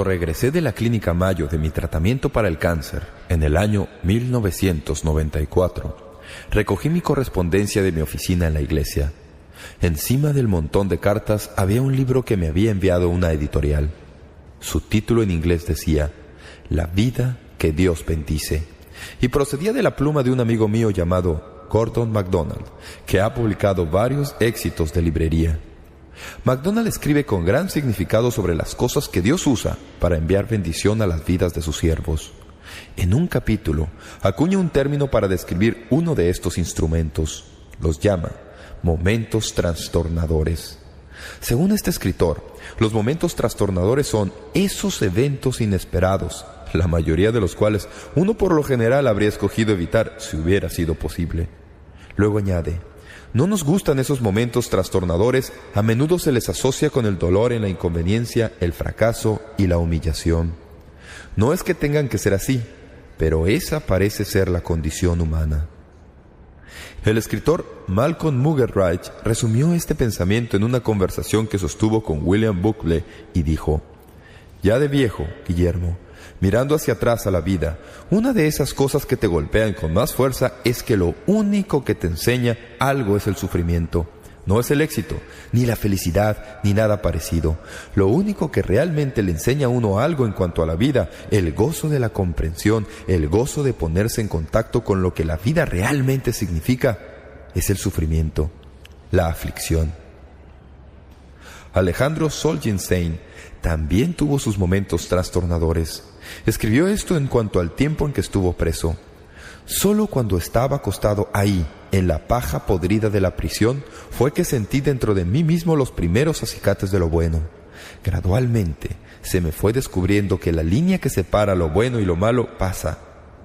Cuando regresé de la Clínica Mayo de mi tratamiento para el cáncer, en el año 1994, recogí mi correspondencia de mi oficina en la iglesia. Encima del montón de cartas había un libro que me había enviado una editorial. Su título en inglés decía «La vida que Dios bendice», y procedía de la pluma de un amigo mío llamado Gordon MacDonald, que ha publicado varios éxitos de librería. MacDonald escribe con gran significado sobre las cosas que Dios usa para enviar bendición a las vidas de sus siervos. En un capítulo acuña un término para describir uno de estos instrumentos. Los llama momentos trastornadores. Según este escritor, los momentos trastornadores son esos eventos inesperados, la mayoría de los cuales uno por lo general habría escogido evitar si hubiera sido posible. Luego añade: no nos gustan esos momentos trastornadores, a menudo se les asocia con el dolor en la inconveniencia, el fracaso y la humillación. No es que tengan que ser así, pero esa parece ser la condición humana. El escritor Malcolm Muggeridge resumió este pensamiento en una conversación que sostuvo con William Buckley y dijo: «Ya de viejo, Guillermo, mirando hacia atrás a la vida, una de esas cosas que te golpean con más fuerza es que lo único que te enseña algo es el sufrimiento. No es el éxito, ni la felicidad, ni nada parecido. Lo único que realmente le enseña a uno algo en cuanto a la vida, el gozo de la comprensión, el gozo de ponerse en contacto con lo que la vida realmente significa, es el sufrimiento, la aflicción». Alejandro Solzhenitsyn también tuvo sus momentos trastornadores. Escribió esto en cuanto al tiempo en que estuvo preso. «Solo cuando estaba acostado ahí, en la paja podrida de la prisión, fue que sentí dentro de mí mismo los primeros acicates de lo bueno. Gradualmente se me fue descubriendo que la línea que separa lo bueno y lo malo pasa,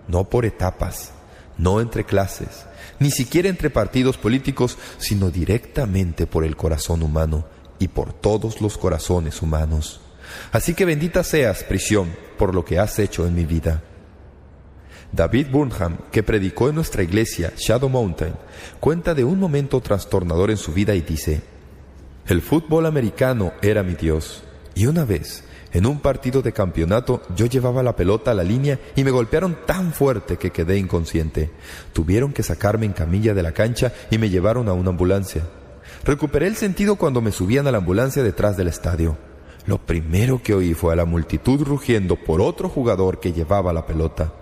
no por etapas, no entre clases, ni siquiera entre partidos políticos, sino directamente por el corazón humano y por todos los corazones humanos. Así que bendita seas, prisión, por lo que has hecho en mi vida». David Burnham, que predicó en nuestra iglesia Shadow Mountain, cuenta de un momento trastornador en su vida y dice: «El fútbol americano era mi Dios, y una vez, en un partido de campeonato, yo llevaba la pelota a la línea y me golpearon tan fuerte que quedé inconsciente. Tuvieron que sacarme en camilla de la cancha y me llevaron a una ambulancia. Recuperé el sentido cuando me subían a la ambulancia detrás del estadio. Lo primero que oí fue a la multitud rugiendo por otro jugador que llevaba la pelota.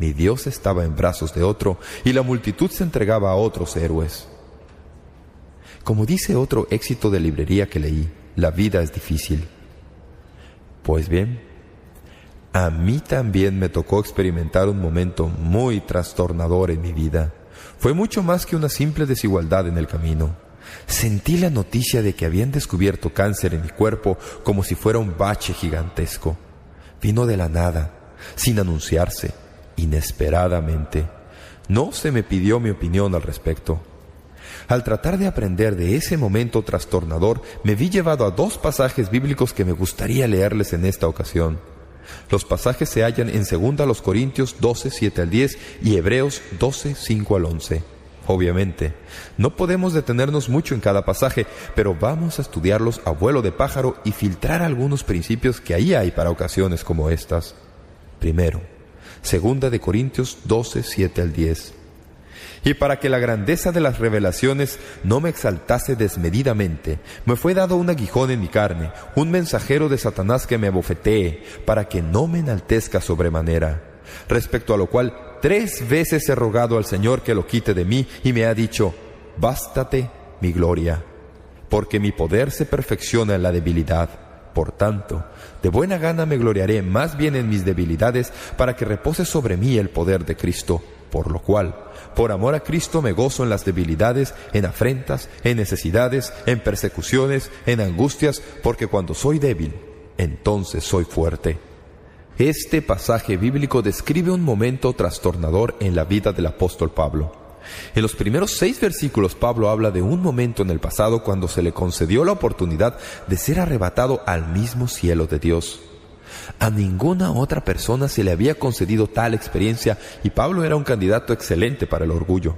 Mi Dios estaba en brazos de otro y la multitud se entregaba a otros héroes». Como dice otro éxito de librería que leí, la vida es difícil. Pues bien, a mí también me tocó experimentar un momento muy trastornador en mi vida. Fue mucho más que una simple desigualdad en el camino. Sentí la noticia de que habían descubierto cáncer en mi cuerpo como si fuera un bache gigantesco. Vino de la nada, sin anunciarse, inesperadamente. No se me pidió mi opinión al respecto. Al tratar de aprender de ese momento trastornador, me vi llevado a dos pasajes bíblicos que me gustaría leerles en esta ocasión. Los pasajes se hallan en 2 Corintios 12, 7 al 10 y Hebreos 12, 5 al 11. Obviamente, no podemos detenernos mucho en cada pasaje, pero vamos a estudiarlos a vuelo de pájaro y filtrar algunos principios que ahí hay para ocasiones como estas. Primero, 2 Corintios 12, 7 al 10. «Y para que la grandeza de las revelaciones no me exaltase desmedidamente, me fue dado un aguijón en mi carne, un mensajero de Satanás que me abofetee, para que no me enaltezca sobremanera. Respecto a lo cual 3 veces he rogado al Señor que lo quite de mí, y me ha dicho: bástate mi gloria, porque mi poder se perfecciona en la debilidad. Por tanto, de buena gana me gloriaré más bien en mis debilidades, para que repose sobre mí el poder de Cristo. Por lo cual, por amor a Cristo me gozo en las debilidades, en afrentas, en necesidades, en persecuciones, en angustias, porque cuando soy débil, entonces soy fuerte». Este pasaje bíblico describe un momento trastornador en la vida del apóstol Pablo. En los primeros 6 versículos, Pablo habla de un momento en el pasado cuando se le concedió la oportunidad de ser arrebatado al mismo cielo de Dios. A ninguna otra persona se le había concedido tal experiencia y Pablo era un candidato excelente para el orgullo.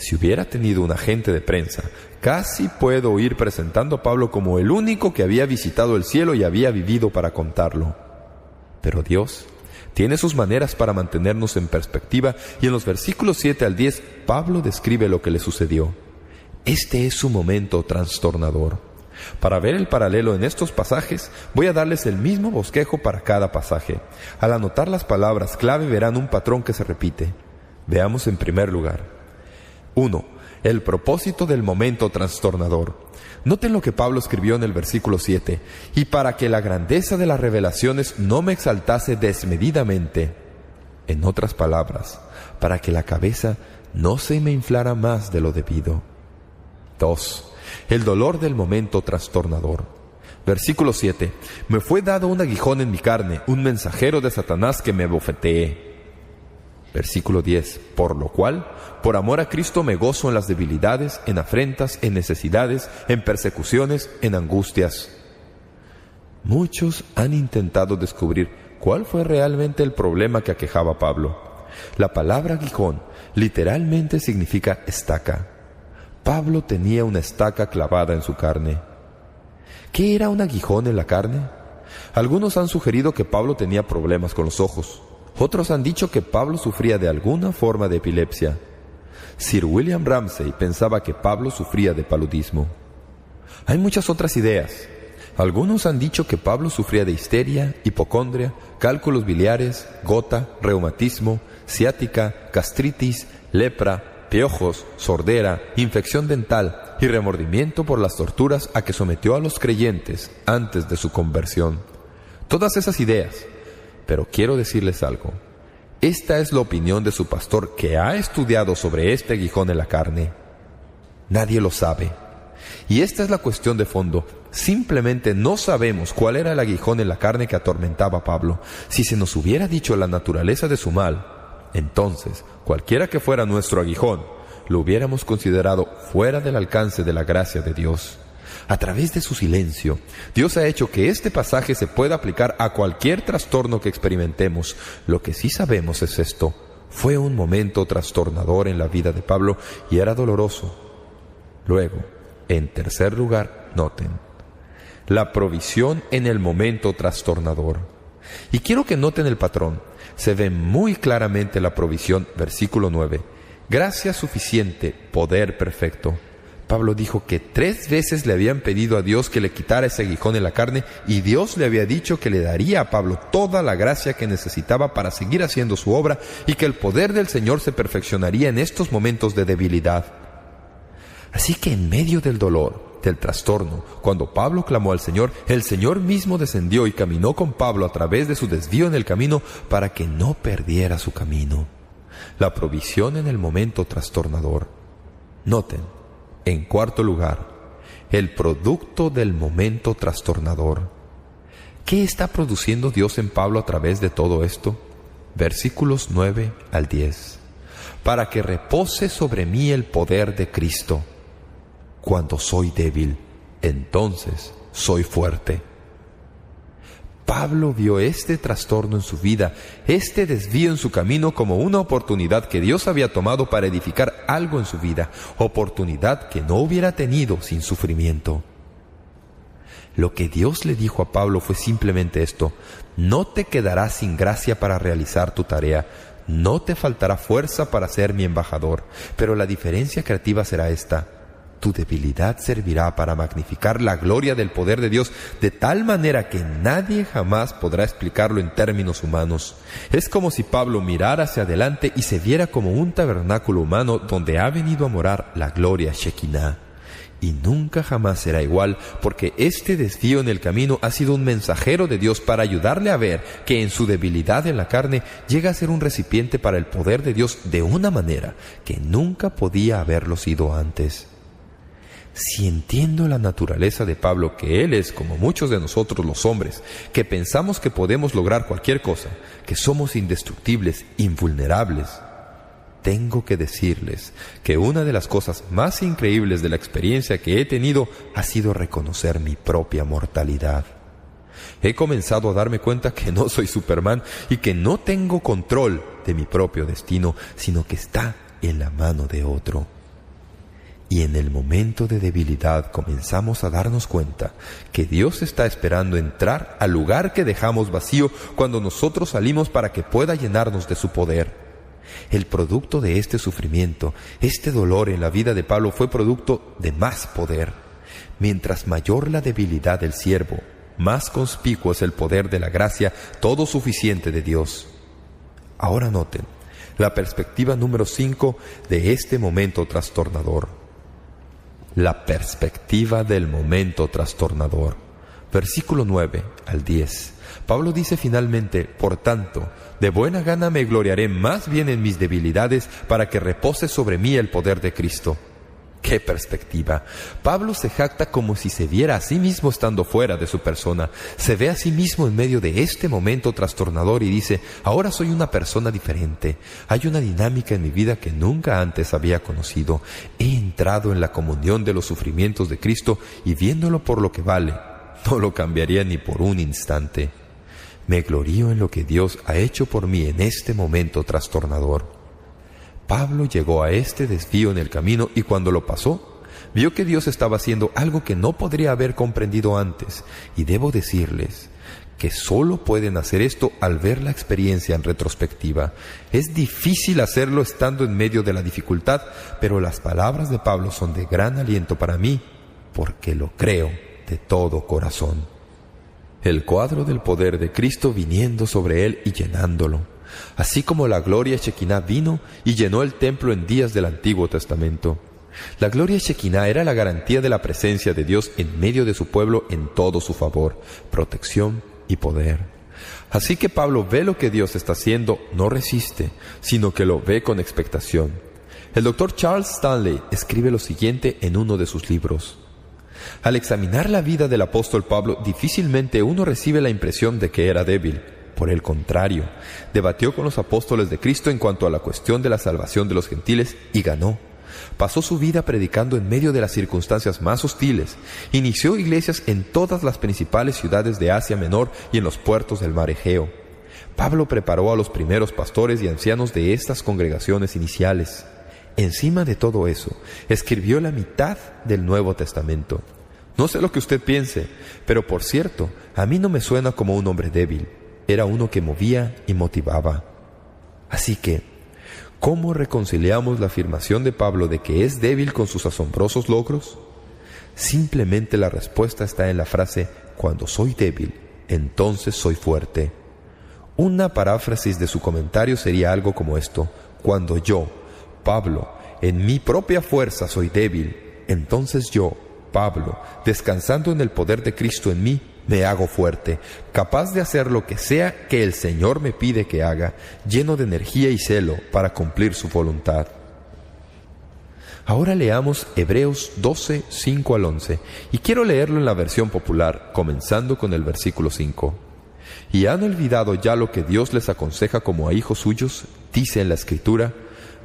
Si hubiera tenido un agente de prensa, casi puedo oír presentando a Pablo como el único que había visitado el cielo y había vivido para contarlo. Pero Dios tiene sus maneras para mantenernos en perspectiva, y en los versículos 7 al 10, Pablo describe lo que le sucedió. Este es su momento trastornador. Para ver el paralelo en estos pasajes, voy a darles el mismo bosquejo para cada pasaje. Al anotar las palabras clave verán un patrón que se repite. Veamos en primer lugar. 1. El propósito del momento trastornador. Noten lo que Pablo escribió en el versículo 7. Y para que la grandeza de las revelaciones no me exaltase desmedidamente. En otras palabras, para que la cabeza no se me inflara más de lo debido. 2. El dolor del momento trastornador. Versículo 7. Me fue dado un aguijón en mi carne, un mensajero de Satanás que me bofeteé. Versículo 10. Por lo cual, por amor a Cristo me gozo en las debilidades, en afrentas, en necesidades, en persecuciones, en angustias. Muchos han intentado descubrir cuál fue realmente el problema que aquejaba a Pablo. La palabra aguijón literalmente significa estaca. Pablo tenía una estaca clavada en su carne. ¿Qué era un aguijón en la carne? Algunos han sugerido que Pablo tenía problemas con los ojos. Otros han dicho que Pablo sufría de alguna forma de epilepsia. Sir William Ramsay pensaba que Pablo sufría de paludismo. Hay muchas otras ideas. Algunos han dicho que Pablo sufría de histeria, hipocondria, cálculos biliares, gota, reumatismo, ciática, gastritis, lepra, piojos, sordera, infección dental y remordimiento por las torturas a que sometió a los creyentes antes de su conversión. Todas esas ideas. Pero quiero decirles algo. Esta es la opinión de su pastor que ha estudiado sobre este aguijón en la carne. Nadie lo sabe. Y esta es la cuestión de fondo. Simplemente no sabemos cuál era el aguijón en la carne que atormentaba a Pablo. Si se nos hubiera dicho la naturaleza de su mal, entonces, cualquiera que fuera nuestro aguijón, lo hubiéramos considerado fuera del alcance de la gracia de Dios. A través de su silencio, Dios ha hecho que este pasaje se pueda aplicar a cualquier trastorno que experimentemos. Lo que sí sabemos es esto. Fue un momento trastornador en la vida de Pablo y era doloroso. Luego, en tercer lugar, noten la provisión en el momento trastornador. Y quiero que noten el patrón. Se ve muy claramente la provisión, versículo 9. Gracia suficiente, poder perfecto. Pablo dijo que 3 veces le habían pedido a Dios que le quitara ese aguijón en la carne, y Dios le había dicho que le daría a Pablo toda la gracia que necesitaba para seguir haciendo su obra, y que el poder del Señor se perfeccionaría en estos momentos de debilidad. Así que en medio del dolor, del trastorno, cuando Pablo clamó al Señor, el Señor mismo descendió y caminó con Pablo a través de su desvío en el camino para que no perdiera su camino. La provisión en el momento trastornador. Noten, en cuarto lugar, el producto del momento trastornador. ¿Qué está produciendo Dios en Pablo a través de todo esto? Versículos 9 al 10. Para que repose sobre mí el poder de Cristo. Cuando soy débil, entonces soy fuerte. Pablo vio este trastorno en su vida, este desvío en su camino como una oportunidad que Dios había tomado para edificar algo en su vida, oportunidad que no hubiera tenido sin sufrimiento. Lo que Dios le dijo a Pablo fue simplemente esto: no te quedarás sin gracia para realizar tu tarea, no te faltará fuerza para ser mi embajador, pero la diferencia creativa será esta: tu debilidad servirá para magnificar la gloria del poder de Dios de tal manera que nadie jamás podrá explicarlo en términos humanos. Es como si Pablo mirara hacia adelante y se viera como un tabernáculo humano donde ha venido a morar la gloria Shekinah. Y nunca jamás será igual, porque este desvío en el camino ha sido un mensajero de Dios para ayudarle a ver que en su debilidad en la carne llega a ser un recipiente para el poder de Dios de una manera que nunca podía haberlo sido antes. Si entiendo la naturaleza de Pablo, que él es como muchos de nosotros los hombres, que pensamos que podemos lograr cualquier cosa, que somos indestructibles, invulnerables, tengo que decirles que una de las cosas más increíbles de la experiencia que he tenido ha sido reconocer mi propia mortalidad. He comenzado a darme cuenta que no soy Superman y que no tengo control de mi propio destino, sino que está en la mano de otro. Y en el momento de debilidad comenzamos a darnos cuenta que Dios está esperando entrar al lugar que dejamos vacío cuando nosotros salimos para que pueda llenarnos de su poder. El producto de este sufrimiento, este dolor en la vida de Pablo fue producto de más poder. Mientras mayor la debilidad del siervo, más conspicuo es el poder de la gracia todo suficiente de Dios. Ahora noten la perspectiva número 5 de este momento trastornador. La perspectiva del momento trastornador. Versículo 9 al 10. Pablo dice finalmente: por tanto, de buena gana me gloriaré más bien en mis debilidades, para que repose sobre mí el poder de Cristo. ¡Qué perspectiva! Pablo se jacta como si se viera a sí mismo estando fuera de su persona. Se ve a sí mismo en medio de este momento trastornador y dice: ahora soy una persona diferente. Hay una dinámica en mi vida que nunca antes había conocido. He entrado en la comunión de los sufrimientos de Cristo y viéndolo por lo que vale, no lo cambiaría ni por un instante. Me glorío en lo que Dios ha hecho por mí en este momento trastornador. Pablo llegó a este desvío en el camino y cuando lo pasó, vio que Dios estaba haciendo algo que no podría haber comprendido antes. Y debo decirles que solo pueden hacer esto al ver la experiencia en retrospectiva. Es difícil hacerlo estando en medio de la dificultad, pero las palabras de Pablo son de gran aliento para mí, porque lo creo de todo corazón. El cuadro del poder de Cristo viniendo sobre él y llenándolo. Así como la gloria Shekinah vino y llenó el templo en días del Antiguo Testamento. La gloria Shekinah era la garantía de la presencia de Dios en medio de su pueblo en todo su favor, protección y poder. Así que Pablo ve lo que Dios está haciendo, no resiste, sino que lo ve con expectación. El Dr. Charles Stanley escribe lo siguiente en uno de sus libros. Al examinar la vida del apóstol Pablo, difícilmente uno recibe la impresión de que era débil. Por el contrario, debatió con los apóstoles de Cristo en cuanto a la cuestión de la salvación de los gentiles y ganó. Pasó su vida predicando en medio de las circunstancias más hostiles. Inició iglesias en todas las principales ciudades de Asia Menor y en los puertos del mar Egeo. Pablo preparó a los primeros pastores y ancianos de estas congregaciones iniciales. Encima de todo eso, escribió la mitad del Nuevo Testamento. No sé lo que usted piense, pero por cierto, a mí no me suena como un hombre débil. Era uno que movía y motivaba. Así que, ¿cómo reconciliamos la afirmación de Pablo de que es débil con sus asombrosos logros? Simplemente la respuesta está en la frase: cuando soy débil, entonces soy fuerte. Una paráfrasis de su comentario sería algo como esto: cuando yo, Pablo, en mi propia fuerza soy débil, entonces yo, Pablo, descansando en el poder de Cristo en mí, me hago fuerte, capaz de hacer lo que sea que el Señor me pide que haga, lleno de energía y celo para cumplir su voluntad. Ahora leamos Hebreos 12, 5 al 11, y quiero leerlo en la versión popular, comenzando con el versículo 5. ¿Y han olvidado ya lo que Dios les aconseja como a hijos suyos? Dice en la Escritura: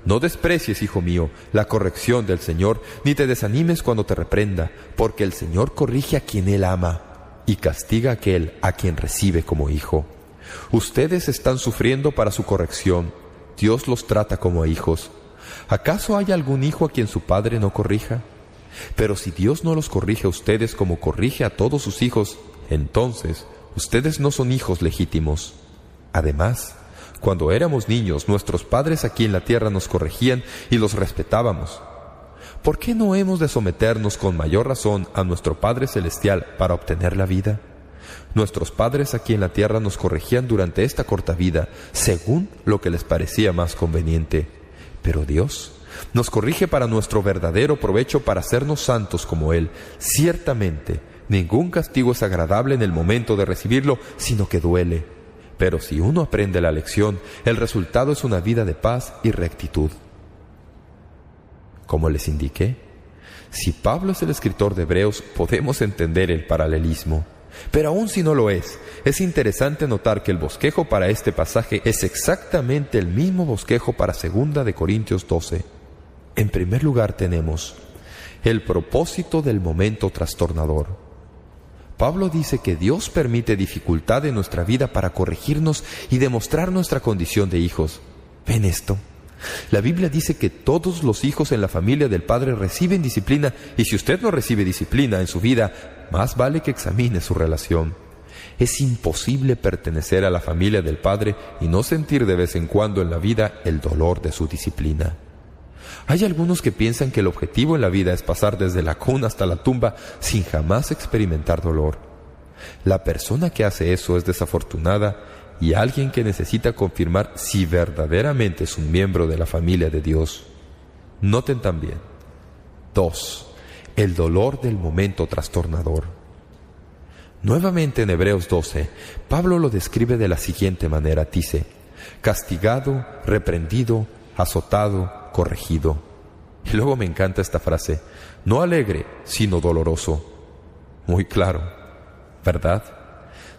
no desprecies, hijo mío, la corrección del Señor, ni te desanimes cuando te reprenda, porque el Señor corrige a quien Él ama y castiga a aquel a quien recibe como hijo. Ustedes están sufriendo para su corrección. Dios los trata como a hijos. ¿Acaso hay algún hijo a quien su padre no corrija? Pero si Dios no los corrige a ustedes como corrige a todos sus hijos, entonces ustedes no son hijos legítimos. Además, cuando éramos niños, nuestros padres aquí en la tierra nos corregían y los respetábamos. ¿Por qué no hemos de someternos con mayor razón a nuestro Padre Celestial para obtener la vida? Nuestros padres aquí en la tierra nos corregían durante esta corta vida, según lo que les parecía más conveniente. Pero Dios nos corrige para nuestro verdadero provecho, para hacernos santos como Él. Ciertamente, ningún castigo es agradable en el momento de recibirlo, sino que duele. Pero si uno aprende la lección, el resultado es una vida de paz y rectitud. Como les indiqué, si Pablo es el escritor de Hebreos, podemos entender el paralelismo. Pero aun si no lo es interesante notar que el bosquejo para este pasaje es exactamente el mismo bosquejo para 2 de Corintios 12. En primer lugar tenemos el propósito del momento trastornador. Pablo dice que Dios permite dificultad en nuestra vida para corregirnos y demostrar nuestra condición de hijos. ¿Ven esto? La Biblia dice que todos los hijos en la familia del Padre reciben disciplina, y si usted no recibe disciplina en su vida, más vale que examine su relación. Es imposible pertenecer a la familia del Padre y no sentir de vez en cuando en la vida el dolor de su disciplina. Hay algunos que piensan que el objetivo en la vida es pasar desde la cuna hasta la tumba sin jamás experimentar dolor. La persona que hace eso es desafortunada y alguien que necesita confirmar si verdaderamente es un miembro de la familia de Dios. Noten también. 2. El dolor del momento trastornador. Nuevamente en Hebreos 12, Pablo lo describe de la siguiente manera. Dice: castigado, reprendido, azotado, corregido. Y luego me encanta esta frase: no alegre, sino doloroso. Muy claro, ¿verdad?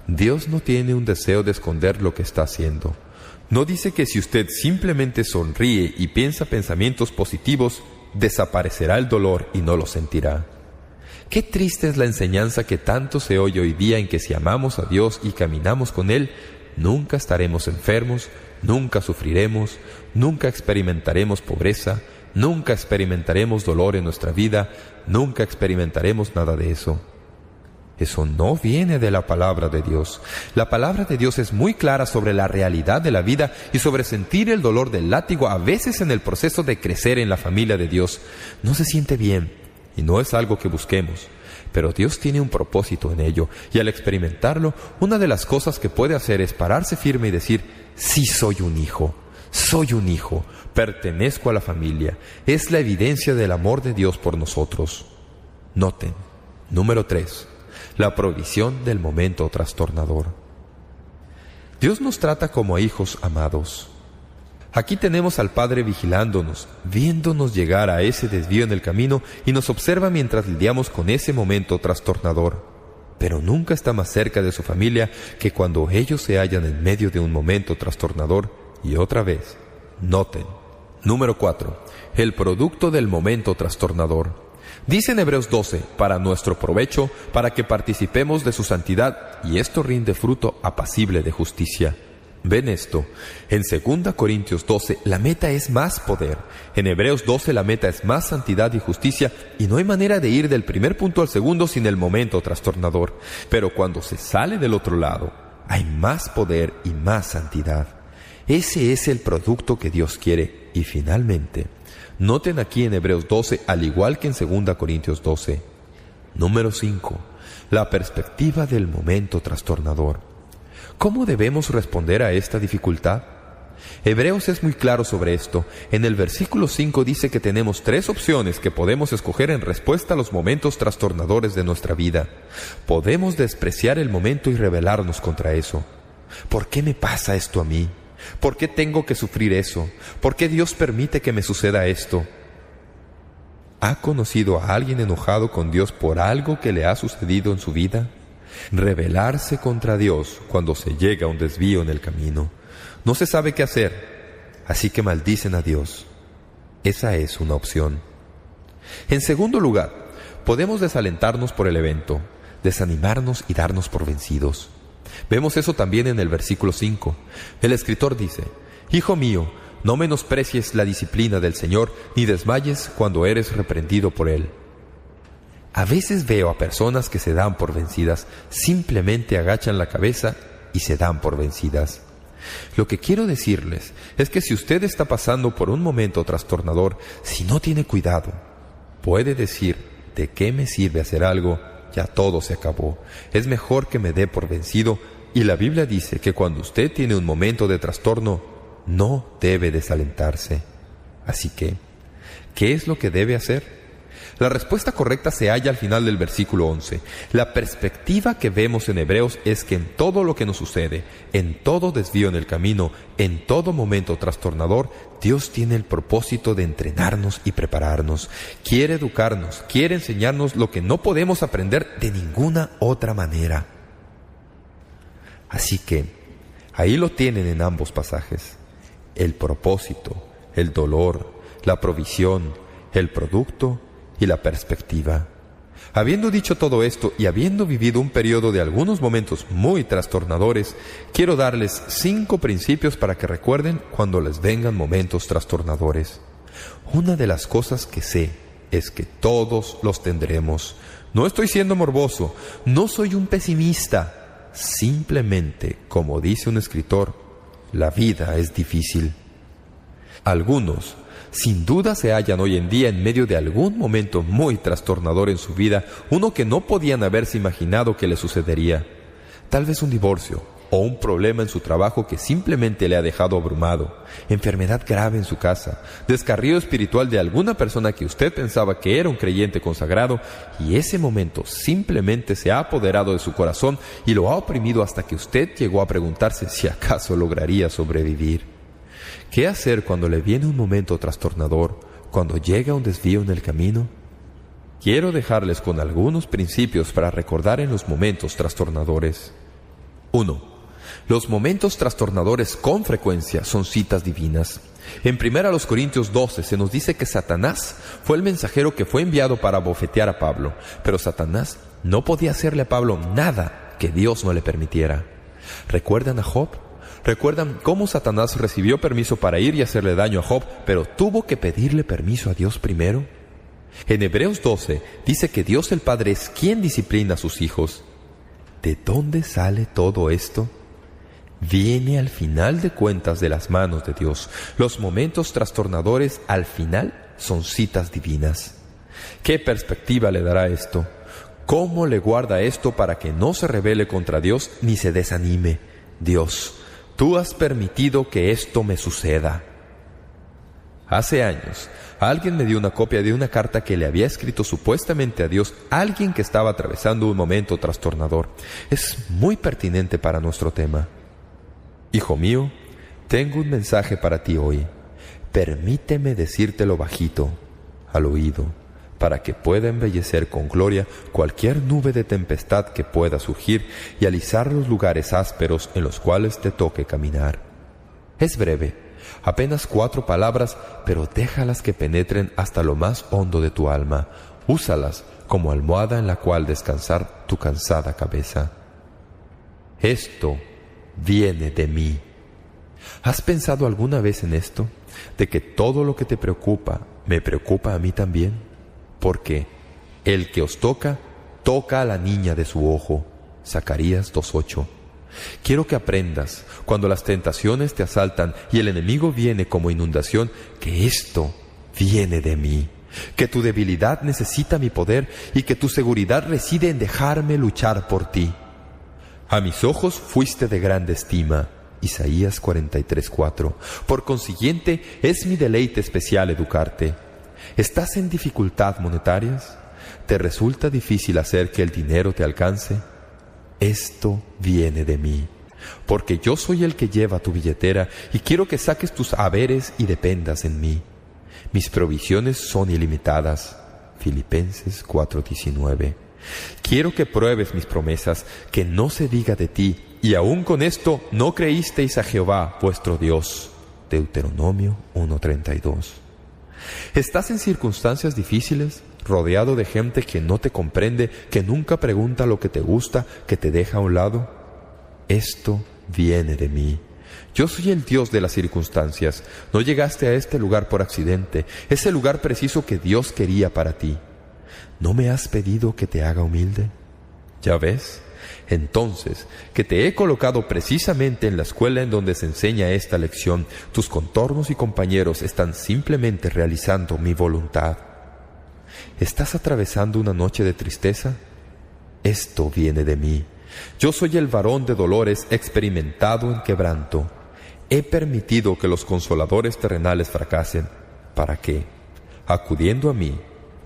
Dios no tiene un deseo de esconder lo que está haciendo. No dice que si usted simplemente sonríe y piensa pensamientos positivos, desaparecerá el dolor y no lo sentirá. Qué triste es la enseñanza que tanto se oye hoy día en que si amamos a Dios y caminamos con Él, nunca estaremos enfermos, nunca sufriremos, nunca experimentaremos pobreza, nunca experimentaremos dolor en nuestra vida, nunca experimentaremos nada de eso. Eso no viene de la palabra de Dios. La palabra de Dios es muy clara sobre la realidad de la vida y sobre sentir el dolor del látigo a veces en el proceso de crecer en la familia de Dios. No se siente bien y no es algo que busquemos, pero Dios tiene un propósito en ello, y al experimentarlo, una de las cosas que puede hacer es pararse firme y decir: sí, soy un hijo, pertenezco a la familia. Es la evidencia del amor de Dios por nosotros. Noten. Número 3. La provisión del momento trastornador. Dios nos trata como a hijos amados. Aquí tenemos al Padre vigilándonos, viéndonos llegar a ese desvío en el camino, y nos observa mientras lidiamos con ese momento trastornador. Pero nunca está más cerca de su familia que cuando ellos se hallan en medio de un momento trastornador. Y otra vez, noten. Número 4. El producto del momento trastornador. Dice en Hebreos 12, para nuestro provecho, para que participemos de su santidad, y esto rinde fruto apacible de justicia. ¿Ven esto? En 2 Corintios 12 la meta es más poder. En Hebreos 12 la meta es más santidad y justicia, y no hay manera de ir del primer punto al segundo sin el momento trastornador. Pero cuando se sale del otro lado, hay más poder y más santidad. Ese es el producto que Dios quiere. Y finalmente, noten aquí en Hebreos 12, al igual que en 2 Corintios 12. Número 5. La perspectiva del momento trastornador. ¿Cómo debemos responder a esta dificultad? Hebreos es muy claro sobre esto. En el versículo 5 dice que tenemos 3 opciones que podemos escoger en respuesta a los momentos trastornadores de nuestra vida. Podemos despreciar el momento y rebelarnos contra eso. ¿Por qué me pasa esto a mí? ¿Por qué tengo que sufrir eso? ¿Por qué Dios permite que me suceda esto? ¿Ha conocido a alguien enojado con Dios por algo que le ha sucedido en su vida? Rebelarse contra Dios cuando se llega a un desvío en el camino. No se sabe qué hacer, así que maldicen a Dios. Esa es una opción. En segundo lugar, podemos desalentarnos por el evento, desanimarnos y darnos por vencidos. Vemos eso también en el versículo 5. El escritor dice: Hijo mío, no menosprecies la disciplina del Señor, ni desmayes cuando eres reprendido por Él. A veces veo a personas que se dan por vencidas, simplemente agachan la cabeza y se dan por vencidas. Lo que quiero decirles es que si usted está pasando por un momento trastornador, si no tiene cuidado, puede decir: ¿de qué me sirve hacer algo? Ya todo se acabó. Es mejor que me dé por vencido. Y la Biblia dice que cuando usted tiene un momento de trastorno, no debe desalentarse. Así que, ¿qué es lo que debe hacer? La respuesta correcta se halla al final del versículo 11. La perspectiva que vemos en Hebreos es que en todo lo que nos sucede, en todo desvío en el camino, en todo momento trastornador, Dios tiene el propósito de entrenarnos y prepararnos. Quiere educarnos, quiere enseñarnos lo que no podemos aprender de ninguna otra manera. Así que, ahí lo tienen en ambos pasajes. El propósito, el dolor, la provisión, el producto y la perspectiva. Habiendo dicho todo esto y habiendo vivido un periodo de algunos momentos muy trastornadores, quiero darles 5 principios para que recuerden cuando les vengan momentos trastornadores. Una de las cosas que sé es que todos los tendremos. No estoy siendo morboso, no soy un pesimista. Simplemente, como dice un escritor, la vida es difícil. Algunos, sin duda, se hallan hoy en día en medio de algún momento muy trastornador en su vida, uno que no podían haberse imaginado que le sucedería. Tal vez un divorcio, o un problema en su trabajo que simplemente le ha dejado abrumado, enfermedad grave en su casa, descarrío espiritual de alguna persona que usted pensaba que era un creyente consagrado, y ese momento simplemente se ha apoderado de su corazón y lo ha oprimido hasta que usted llegó a preguntarse si acaso lograría sobrevivir. ¿Qué hacer cuando le viene un momento trastornador, cuando llega un desvío en el camino? Quiero dejarles con algunos principios para recordar en los momentos trastornadores. 1. Los momentos trastornadores con frecuencia son citas divinas. En 1 Corintios 12 se nos dice que Satanás fue el mensajero que fue enviado para bofetear a Pablo, pero Satanás no podía hacerle a Pablo nada que Dios no le permitiera. ¿Recuerdan a Job? ¿Recuerdan cómo Satanás recibió permiso para ir y hacerle daño a Job, pero tuvo que pedirle permiso a Dios primero? En Hebreos 12 dice que Dios el Padre es quien disciplina a sus hijos. ¿De dónde sale todo esto? Viene al final de cuentas de las manos de Dios. Los momentos trastornadores al final son citas divinas. ¿Qué perspectiva le dará esto? ¿Cómo le guarda esto para que no se rebele contra Dios ni se desanime? Dios, tú has permitido que esto me suceda. Hace años, alguien me dio una copia de una carta que le había escrito supuestamente a Dios alguien que estaba atravesando un momento trastornador. Es muy pertinente para nuestro tema. Hijo mío, tengo un mensaje para ti hoy. Permíteme decírtelo bajito, al oído, para que pueda embellecer con gloria cualquier nube de tempestad que pueda surgir y alisar los lugares ásperos en los cuales te toque caminar. Es breve, apenas 4 palabras, pero déjalas que penetren hasta lo más hondo de tu alma. Úsalas como almohada en la cual descansar tu cansada cabeza. Esto viene de mí. ¿Has pensado alguna vez en esto? De que todo lo que te preocupa, me preocupa a mí también. Porque el que os toca, toca a la niña de su ojo. Zacarías 2:8. Quiero que aprendas, cuando las tentaciones te asaltan y el enemigo viene como inundación, que esto viene de mí, que tu debilidad necesita mi poder y que tu seguridad reside en dejarme luchar por ti. A mis ojos fuiste de grande estima. Isaías 43:4. Por consiguiente, es mi deleite especial educarte. ¿Estás en dificultad monetarias? ¿Te resulta difícil hacer que el dinero te alcance? Esto viene de mí, porque yo soy el que lleva tu billetera y quiero que saques tus haberes y dependas en mí. Mis provisiones son ilimitadas. Filipenses 4:19. Quiero que pruebes mis promesas, que no se diga de ti, y aún con esto no creísteis a Jehová vuestro Dios. Deuteronomio 1:32. ¿Estás en circunstancias difíciles, rodeado de gente que no te comprende, que nunca pregunta lo que te gusta, que te deja a un lado? Esto viene de mí. Yo soy el Dios de las circunstancias. No llegaste a este lugar por accidente. Es el lugar preciso que Dios quería para ti. ¿No me has pedido que te haga humilde? ¿Ya ves? Entonces, que te he colocado precisamente en la escuela en donde se enseña esta lección, tus contornos y compañeros están simplemente realizando mi voluntad. ¿Estás atravesando una noche de tristeza? Esto viene de mí. Yo soy el varón de dolores experimentado en quebranto. He permitido que los consoladores terrenales fracasen, para que, acudiendo a mí,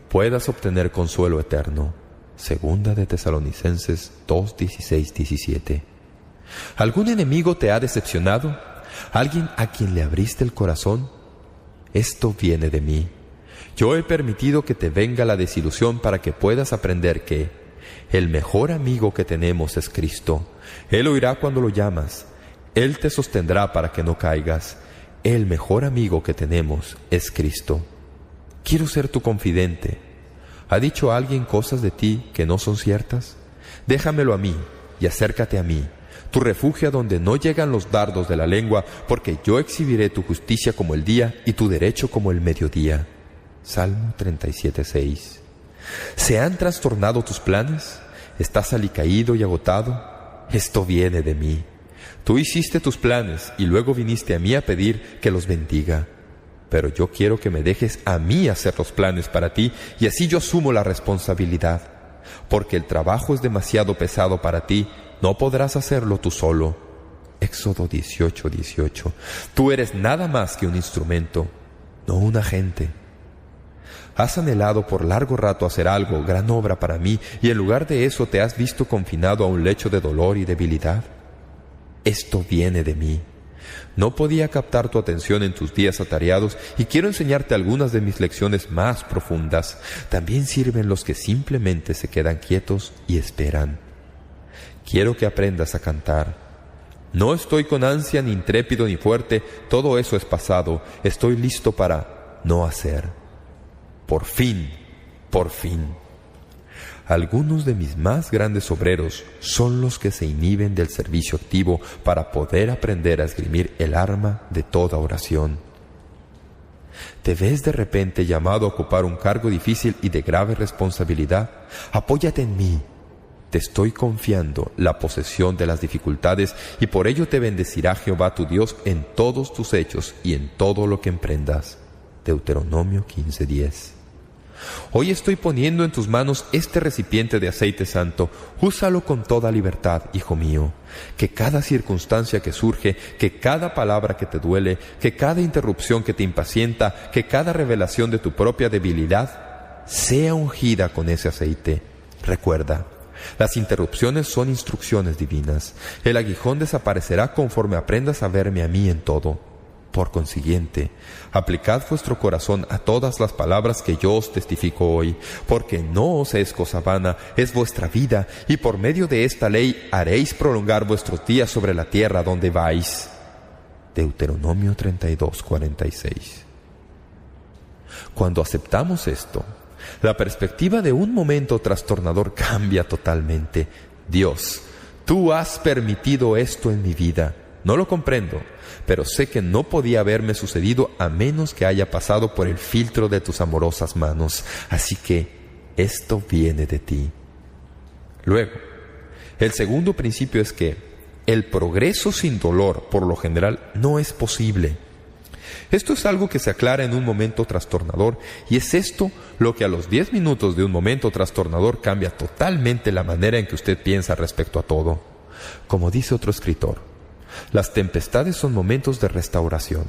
puedas obtener consuelo eterno. Segunda de Tesalonicenses 2:16-17. ¿Algún enemigo te ha decepcionado? ¿Alguien a quien le abriste el corazón? Esto viene de mí. Yo he permitido que te venga la desilusión para que puedas aprender que el mejor amigo que tenemos es Cristo. Él oirá cuando lo llamas. Él te sostendrá para que no caigas. El mejor amigo que tenemos es Cristo. Quiero ser tu confidente. ¿Ha dicho alguien cosas de ti que no son ciertas? Déjamelo a mí y acércate a mí, tu refugio a donde no llegan los dardos de la lengua, porque yo exhibiré tu justicia como el día y tu derecho como el mediodía. Salmo 37:6. ¿Se han trastornado tus planes? ¿Estás alicaído y agotado? Esto viene de mí. Tú hiciste tus planes y luego viniste a mí a pedir que los bendiga. Pero yo quiero que me dejes a mí hacer los planes para ti, y así yo asumo la responsabilidad. Porque el trabajo es demasiado pesado para ti, no podrás hacerlo tú solo. Éxodo 18:18. Tú eres nada más que un instrumento, no un agente. Has anhelado por largo rato hacer algo, gran obra para mí, y en lugar de eso te has visto confinado a un lecho de dolor y debilidad. Esto viene de mí. No podía captar tu atención en tus días atareados y quiero enseñarte algunas de mis lecciones más profundas. También sirven los que simplemente se quedan quietos y esperan. Quiero que aprendas a cantar. No estoy con ansia, ni intrépido, ni fuerte. Todo eso es pasado. Estoy listo para no hacer. Por fin, por fin. Algunos de mis más grandes obreros son los que se inhiben del servicio activo para poder aprender a esgrimir el arma de toda oración. ¿Te ves de repente llamado a ocupar un cargo difícil y de grave responsabilidad? Apóyate en mí. Te estoy confiando la posesión de las dificultades y por ello te bendecirá Jehová tu Dios en todos tus hechos y en todo lo que emprendas. Deuteronomio 15:10. Hoy estoy poniendo en tus manos este recipiente de aceite santo. Úsalo con toda libertad, hijo mío. Que cada circunstancia que surge, que cada palabra que te duele, que cada interrupción que te impacienta, que cada revelación de tu propia debilidad, sea ungida con ese aceite. Recuerda, las interrupciones son instrucciones divinas. El aguijón desaparecerá conforme aprendas a verme a mí en todo. Por consiguiente, aplicad vuestro corazón a todas las palabras que yo os testifico hoy, porque no os es cosa vana, es vuestra vida, y por medio de esta ley haréis prolongar vuestros días sobre la tierra donde vais. Deuteronomio 32:46. Cuando aceptamos esto, la perspectiva de un momento trastornador cambia totalmente. Dios, tú has permitido esto en mi vida. No lo comprendo, pero sé que no podía haberme sucedido a menos que haya pasado por el filtro de tus amorosas manos. Así que esto viene de ti. Luego, el segundo principio es que el progreso sin dolor, por lo general, no es posible. Esto es algo que se aclara en un momento trastornador, y es esto lo que a los 10 minutos de un momento trastornador cambia totalmente la manera en que usted piensa respecto a todo. Como dice otro escritor, las tempestades son momentos de restauración.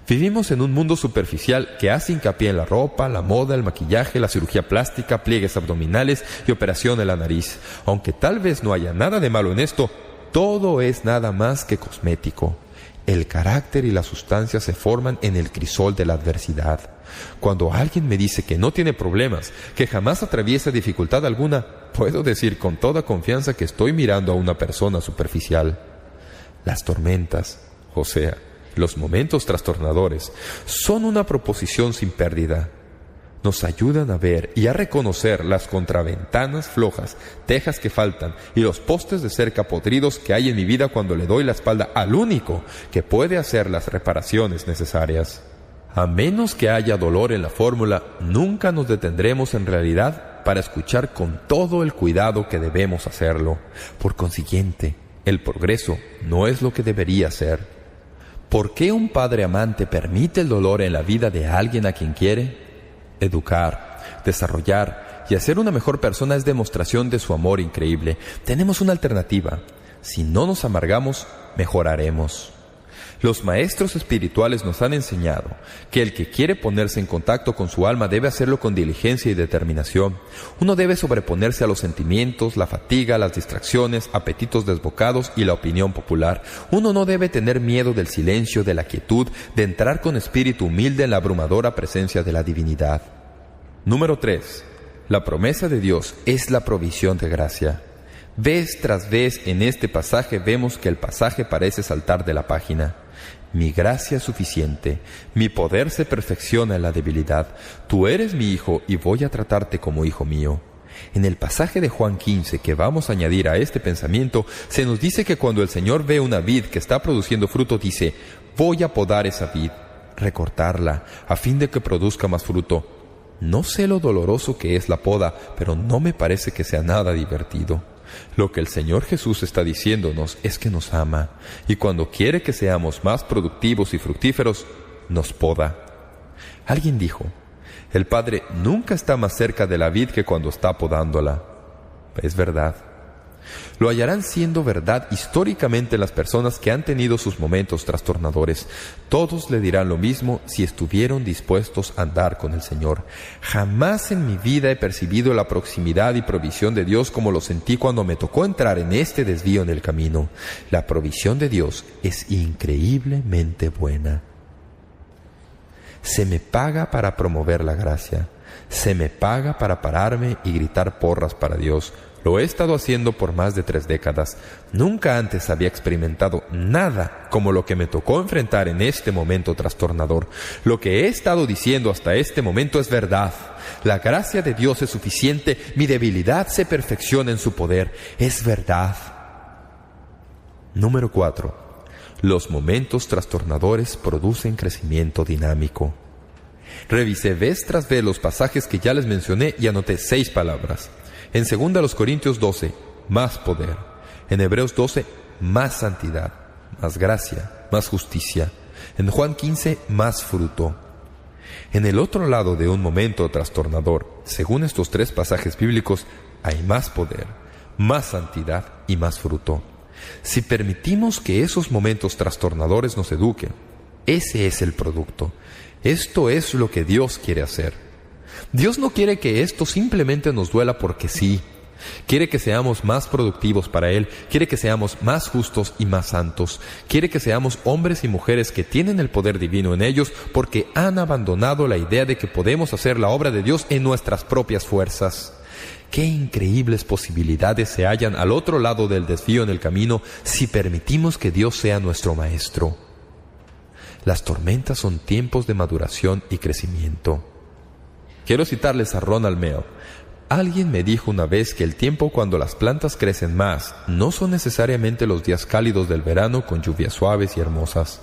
Vivimos en un mundo superficial que hace hincapié en la ropa, la moda, el maquillaje, la cirugía plástica, pliegues abdominales y operación en la nariz. Aunque tal vez no haya nada de malo en esto, todo es nada más que cosmético. El carácter y la sustancia se forman en el crisol de la adversidad. Cuando alguien me dice que no tiene problemas, que jamás atraviesa dificultad alguna, puedo decir con toda confianza que estoy mirando a una persona superficial. Las tormentas, o sea, los momentos trastornadores, son una proposición sin pérdida. Nos ayudan a ver y a reconocer las contraventanas flojas, tejas que faltan y los postes de cerca podridos que hay en mi vida cuando le doy la espalda al único que puede hacer las reparaciones necesarias. A menos que haya dolor en la fórmula, nunca nos detendremos en realidad para escuchar con todo el cuidado que debemos hacerlo. Por consiguiente, el progreso no es lo que debería ser. ¿Por qué un padre amante permite el dolor en la vida de alguien a quien quiere? Educar, desarrollar y hacer una mejor persona es demostración de su amor increíble. Tenemos una alternativa. Si no nos amargamos, mejoraremos. Los maestros espirituales nos han enseñado que el que quiere ponerse en contacto con su alma debe hacerlo con diligencia y determinación. Uno debe sobreponerse a los sentimientos, la fatiga, las distracciones, apetitos desbocados y la opinión popular. Uno no debe tener miedo del silencio, de la quietud, de entrar con espíritu humilde en la abrumadora presencia de la divinidad. Número 3. La promesa de Dios es la provisión de gracia. Vez tras vez en este pasaje vemos que el pasaje parece saltar de la página. Mi gracia es suficiente, mi poder se perfecciona en la debilidad. Tú eres mi hijo y voy a tratarte como hijo mío. En el pasaje de Juan 15 que vamos a añadir a este pensamiento, se nos dice que cuando el Señor ve una vid que está produciendo fruto, dice: voy a podar esa vid, recortarla, a fin de que produzca más fruto. No sé lo doloroso que es la poda, pero no me parece que sea nada divertido. Lo que el Señor Jesús está diciéndonos es que nos ama, y cuando quiere que seamos más productivos y fructíferos, nos poda. Alguien dijo: el Padre nunca está más cerca de la vid que cuando está podándola. Es verdad. Lo hallarán siendo verdad históricamente las personas que han tenido sus momentos trastornadores. Todos le dirán lo mismo si estuvieron dispuestos a andar con el Señor. Jamás en mi vida he percibido la proximidad y provisión de Dios como lo sentí cuando me tocó entrar en este desvío en el camino. La provisión de Dios es increíblemente buena. Se me paga para promover la gracia. Se me paga para pararme y gritar porras para Dios. Lo he estado haciendo por más de 3 décadas. Nunca antes había experimentado nada como lo que me tocó enfrentar en este momento trastornador. Lo que he estado diciendo hasta este momento es verdad. La gracia de Dios es suficiente. Mi debilidad se perfecciona en su poder. Es verdad. Número 4. Los momentos trastornadores producen crecimiento dinámico. Revisé vez tras vez los pasajes que ya les mencioné y anoté 6 palabras. En 2 Corintios 12, más poder. En Hebreos 12, más santidad, más gracia, más justicia. En Juan 15, más fruto. En el otro lado de un momento trastornador, según estos 3 pasajes bíblicos, hay más poder, más santidad y más fruto. Si permitimos que esos momentos trastornadores nos eduquen, ese es el producto. Esto es lo que Dios quiere hacer. Dios no quiere que esto simplemente nos duela porque sí. Quiere que seamos más productivos para Él. Quiere que seamos más justos y más santos. Quiere que seamos hombres y mujeres que tienen el poder divino en ellos porque han abandonado la idea de que podemos hacer la obra de Dios en nuestras propias fuerzas. ¡Qué increíbles posibilidades se hallan al otro lado del desvío en el camino si permitimos que Dios sea nuestro Maestro! Las tormentas son tiempos de maduración y crecimiento. Quiero citarles a Ronald Mehl. Alguien me dijo una vez que el tiempo cuando las plantas crecen más no son necesariamente los días cálidos del verano con lluvias suaves y hermosas.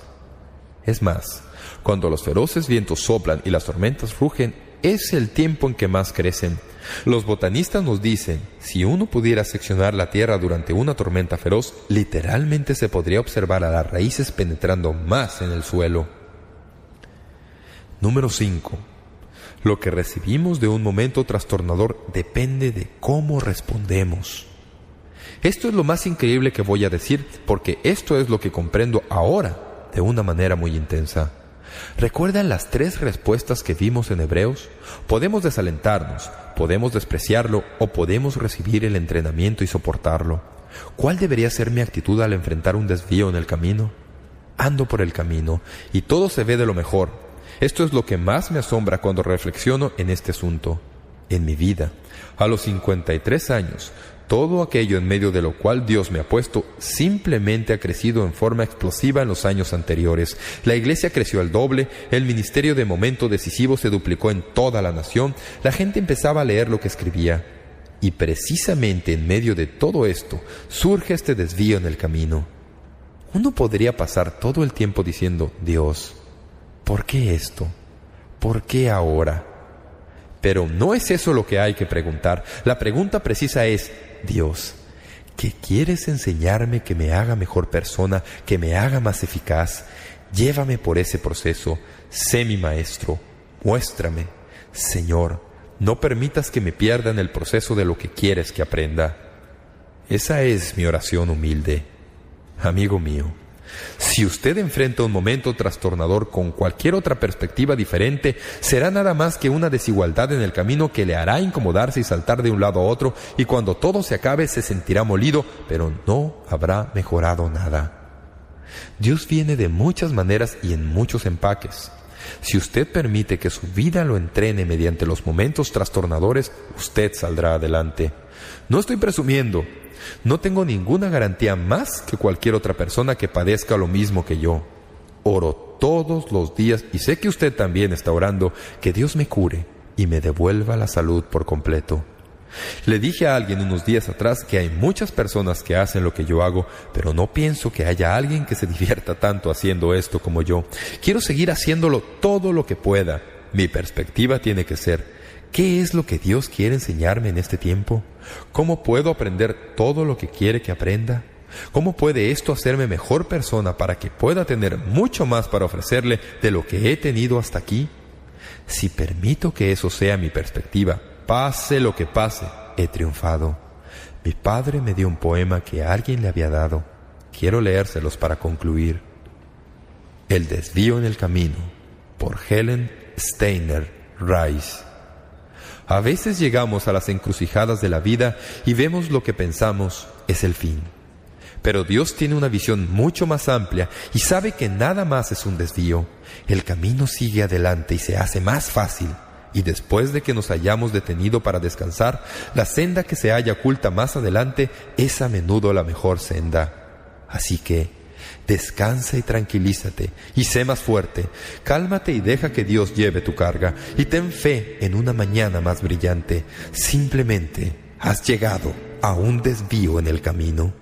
Es más, cuando los feroces vientos soplan y las tormentas rugen, es el tiempo en que más crecen. Los botanistas nos dicen, si uno pudiera seccionar la tierra durante una tormenta feroz, literalmente se podría observar a las raíces penetrando más en el suelo. Número 5. Lo que recibimos de un momento trastornador depende de cómo respondemos. Esto es lo más increíble que voy a decir, porque esto es lo que comprendo ahora de una manera muy intensa. ¿Recuerdan las 3 respuestas que vimos en Hebreos? Podemos desalentarnos, podemos despreciarlo o podemos recibir el entrenamiento y soportarlo. ¿Cuál debería ser mi actitud al enfrentar un desvío en el camino? Ando por el camino y todo se ve de lo mejor. Esto es lo que más me asombra cuando reflexiono en este asunto. En mi vida, a los 53 años, todo aquello en medio de lo cual Dios me ha puesto simplemente ha crecido en forma explosiva en los años anteriores. La iglesia creció al doble, el ministerio de momento decisivo se duplicó en toda la nación, la gente empezaba a leer lo que escribía. Y precisamente en medio de todo esto surge este desvío en el camino. Uno podría pasar todo el tiempo diciendo: Dios, ¿por qué esto? ¿Por qué ahora? Pero no es eso lo que hay que preguntar. La pregunta precisa es: Dios, ¿qué quieres enseñarme que me haga mejor persona, que me haga más eficaz? Llévame por ese proceso. Sé mi maestro. Muéstrame. Señor, no permitas que me pierda en el proceso de lo que quieres que aprenda. Esa es mi oración humilde. Amigo mío, si usted enfrenta un momento trastornador con cualquier otra perspectiva diferente, será nada más que una desigualdad en el camino que le hará incomodarse y saltar de un lado a otro, y cuando todo se acabe se sentirá molido, pero no habrá mejorado nada. Dios viene de muchas maneras y en muchos empaques. Si usted permite que su vida lo entrene mediante los momentos trastornadores, usted saldrá adelante. No estoy presumiendo. No tengo ninguna garantía más que cualquier otra persona que padezca lo mismo que yo. Oro todos los días, y sé que usted también está orando, que Dios me cure y me devuelva la salud por completo. Le dije a alguien unos días atrás que hay muchas personas que hacen lo que yo hago, pero no pienso que haya alguien que se divierta tanto haciendo esto como yo. Quiero seguir haciéndolo todo lo que pueda. Mi perspectiva tiene que ser: ¿qué es lo que Dios quiere enseñarme en este tiempo? ¿Cómo puedo aprender todo lo que quiere que aprenda? ¿Cómo puede esto hacerme mejor persona para que pueda tener mucho más para ofrecerle de lo que he tenido hasta aquí? Si permito que eso sea mi perspectiva, pase lo que pase, he triunfado. Mi padre me dio un poema que alguien le había dado. Quiero leérselos para concluir. El desvío en el camino, por Helen Steiner Rice. A veces llegamos a las encrucijadas de la vida y vemos lo que pensamos es el fin. Pero Dios tiene una visión mucho más amplia y sabe que nada más es un desvío. El camino sigue adelante y se hace más fácil. Y después de que nos hayamos detenido para descansar, la senda que se halla oculta más adelante es a menudo la mejor senda. Así que descansa y tranquilízate y sé más fuerte. Cálmate y deja que Dios lleve tu carga y ten fe en una mañana más brillante. Simplemente has llegado a un desvío en el camino.